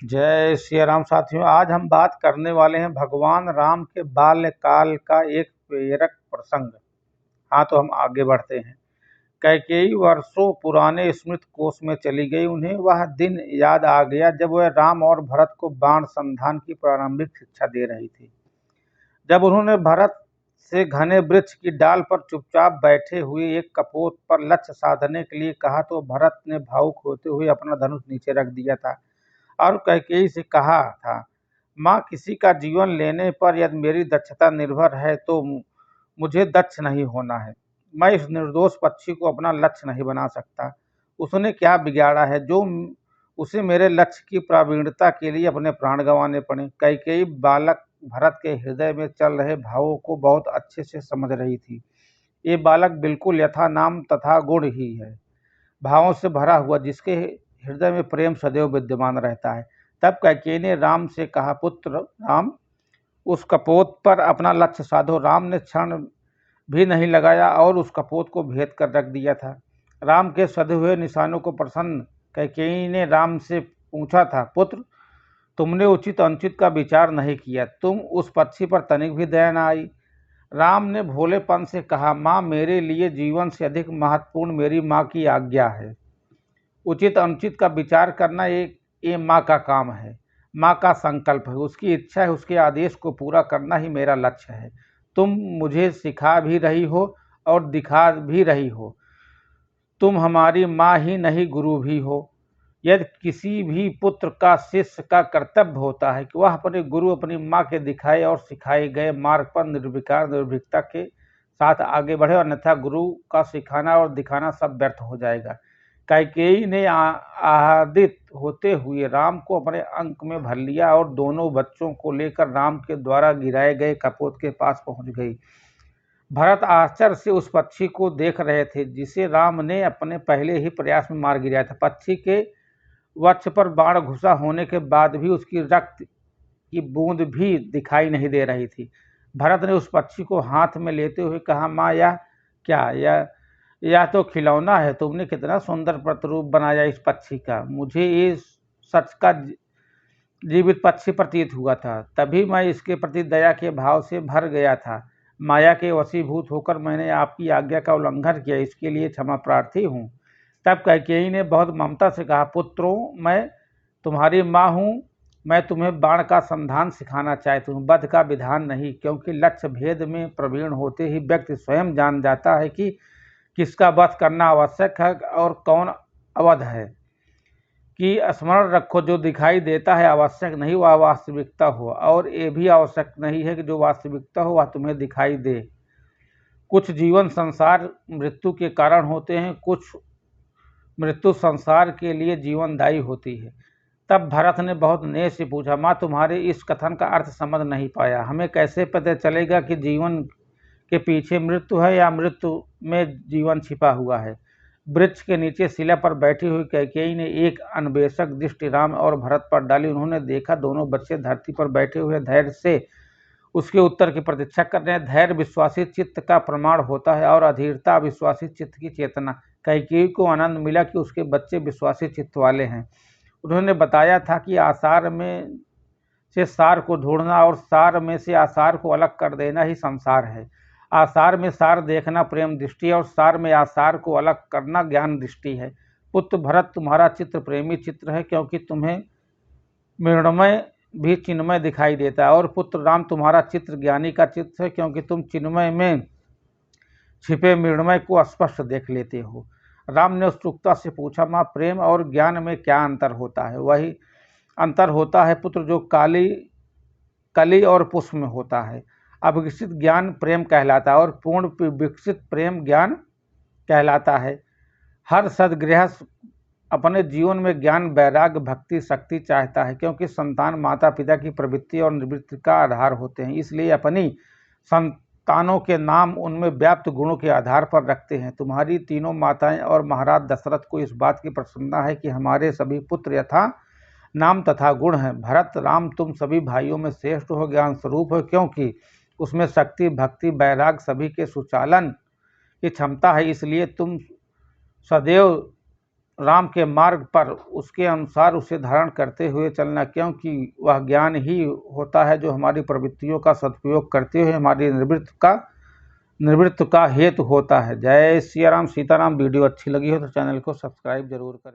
जय श्री राम साथियों। आज हम बात करने वाले हैं भगवान राम के बाल्यकाल का एक प्रेरक प्रसंग। हाँ, तो हम आगे बढ़ते हैं। कैकेयी वर्षों पुराने स्मृति कोश में चली गई। उन्हें वह दिन याद आ गया जब वह राम और भरत को बाण संधान की प्रारंभिक शिक्षा दे रही थी। जब उन्होंने भरत से घने वृक्ष की डाल पर चुपचाप बैठे हुए एक कपोत पर लक्ष्य साधने के लिए कहा तो भरत ने भावुक होते हुए अपना धनुष नीचे रख दिया था और कैकेयी से कहा था, माँ, किसी का जीवन लेने पर यदि मेरी दक्षता निर्भर है तो मुझे दक्ष नहीं होना है। मैं इस निर्दोष पक्षी को अपना लक्ष्य नहीं बना सकता। उसने क्या बिगाड़ा है जो उसे मेरे लक्ष्य की प्रावीणता के लिए अपने प्राण गंवाने पड़े। कैकेयी बालक भरत के हृदय में चल रहे भावों को बहुत अच्छे से समझ रही थी। ये बालक बिल्कुल यथा नाम तथा गुण ही है, भावों से भरा हुआ, जिसके हृदय में प्रेम सदैव विद्यमान रहता है। तब कैकेयी ने राम से कहा, पुत्र राम, उस कपोत पर अपना लक्ष्य साधो। राम ने क्षण भी नहीं लगाया और उस कपोत को भेद कर रख दिया था। राम के सधे हुए निशानों को प्रसन्न कैकेयी ने राम से पूछा था, पुत्र, तुमने उचित अनुचित का विचार नहीं किया, तुम उस पक्षी पर तनिक भी दया न आई। राम ने भोलेपन से कहा, माँ, मेरे लिए जीवन से अधिक महत्वपूर्ण मेरी माँ की आज्ञा है। उचित अनुचित का विचार करना ये माँ का काम है, माँ का संकल्प है, उसकी इच्छा है, उसके आदेश को पूरा करना ही मेरा लक्ष्य है। तुम मुझे सिखा भी रही हो और दिखा भी रही हो। तुम हमारी माँ ही नहीं, गुरु भी हो। यदि किसी भी पुत्र का शिष्य का कर्तव्य होता है कि वह अपने गुरु, अपनी माँ के दिखाए और सिखाए गए मार्ग पर निर्विकार निर्भीकता के साथ आगे बढ़े, अन्यथा गुरु का सिखाना और दिखाना सब व्यर्थ हो जाएगा। कैकेयी ने आदित होते हुए राम को अपने अंक में भर लिया और दोनों बच्चों को लेकर राम के द्वारा गिराए गए कपोत के पास पहुंच गई। भरत आश्चर्य से उस पक्षी को देख रहे थे जिसे राम ने अपने पहले ही प्रयास में मार गिराया था। पक्षी के वक्ष पर बाण घुसा होने के बाद भी उसकी रक्त की बूंद भी दिखाई नहीं दे रही थी। भरत ने उस पक्षी को हाथ में लेते हुए कहा, माँ, यह क्या? यह तो खिलौना है। तुमने कितना सुंदर प्रतिरूप बनाया इस पक्षी का। मुझे ये सच का जीवित पक्षी प्रतीत हुआ था, तभी मैं इसके प्रति दया के भाव से भर गया था। माया के वशीभूत होकर मैंने आपकी आज्ञा का उल्लंघन किया, इसके लिए क्षमा प्रार्थी हूँ। तब कैकेयी ने बहुत ममता से कहा, पुत्रों, मैं तुम्हारी माँ हूँ। मैं तुम्हें बाण का संधान सिखाना चाहती हूँ, वध का विधान नहीं, क्योंकि लक्ष्य भेद में प्रवीण होते ही व्यक्ति स्वयं जान जाता है कि किसका वध करना आवश्यक है और कौन अवध है। कि स्मरण रखो, जो दिखाई देता है आवश्यक नहीं वह वास्तविकता हो, और ये भी आवश्यक नहीं है कि जो वास्तविकता हो वह तुम्हें दिखाई दे। कुछ जीवन संसार मृत्यु के कारण होते हैं, कुछ मृत्यु संसार के लिए जीवनदायी होती है। तब भरत ने बहुत नेह से पूछा, माँ, तुम्हारे इस कथन का अर्थ समझ नहीं पाया। हमें कैसे पता चलेगा कि जीवन के पीछे मृत्यु है या मृत्यु में जीवन छिपा हुआ है? वृक्ष के नीचे शिला पर बैठी हुई कैकेयी ने एक अन्वेषक दृष्टि राम और भरत पर डाली। उन्होंने देखा दोनों बच्चे धरती पर बैठे हुए धैर्य से उसके उत्तर की प्रतीक्षा कर रहे हैं। धैर्य विश्वासी चित्त का प्रमाण होता है और अधीरता विश्वासी चित्त की चेतना। कैकेयी को आनंद मिला कि उसके बच्चे विश्वासी चित्त वाले हैं। उन्होंने बताया था कि आसार में से सार को ढूंढना और सार में से आसार को अलग कर देना ही संसार है। आसार में सार देखना प्रेम दृष्टि है और सार में आसार को अलग करना ज्ञान दृष्टि है। पुत्र भरत, तुम्हारा चित्र प्रेमी चित्र है, क्योंकि तुम्हें मृण्मय भी चिन्मय दिखाई देता है, और पुत्र राम, तुम्हारा चित्र ज्ञानी का चित्र है, क्योंकि तुम चिन्मय में छिपे मृण्मय को स्पष्ट देख लेते हो। राम ने उत्सुकता से पूछा, माँ, प्रेम और ज्ञान में क्या अंतर होता है? वही अंतर होता है पुत्र जो कली और पुष्प में होता है। अविकसित ज्ञान प्रेम कहलाता है और पूर्ण विकसित प्रेम ज्ञान कहलाता है। हर सद्गृहस्थ अपने जीवन में ज्ञान, वैराग्य, भक्ति, शक्ति चाहता है, क्योंकि संतान माता पिता की प्रवृत्ति और निवृत्ति का आधार होते हैं। इसलिए अपनी संतानों के नाम उनमें व्याप्त गुणों के आधार पर रखते हैं। तुम्हारी तीनों माताएं और महाराज दशरथ को इस बात की प्रसन्नता है कि हमारे सभी पुत्र यथा नाम तथा गुण हैं। भरत, राम, तुम सभी भाइयों में श्रेष्ठ हो, ज्ञान स्वरूप हो, क्योंकि उसमें शक्ति, भक्ति, वैराग सभी के सुचालन की क्षमता है। इसलिए तुम सदैव राम के मार्ग पर उसके अनुसार उसे धारण करते हुए चलना, क्योंकि वह ज्ञान ही होता है जो हमारी प्रवृत्तियों का सदुपयोग करते हुए हमारी निवृत्ति का हेतु होता है। जय सिया राम, सीताराम। वीडियो अच्छी लगी हो तो चैनल को सब्सक्राइब जरूर करें।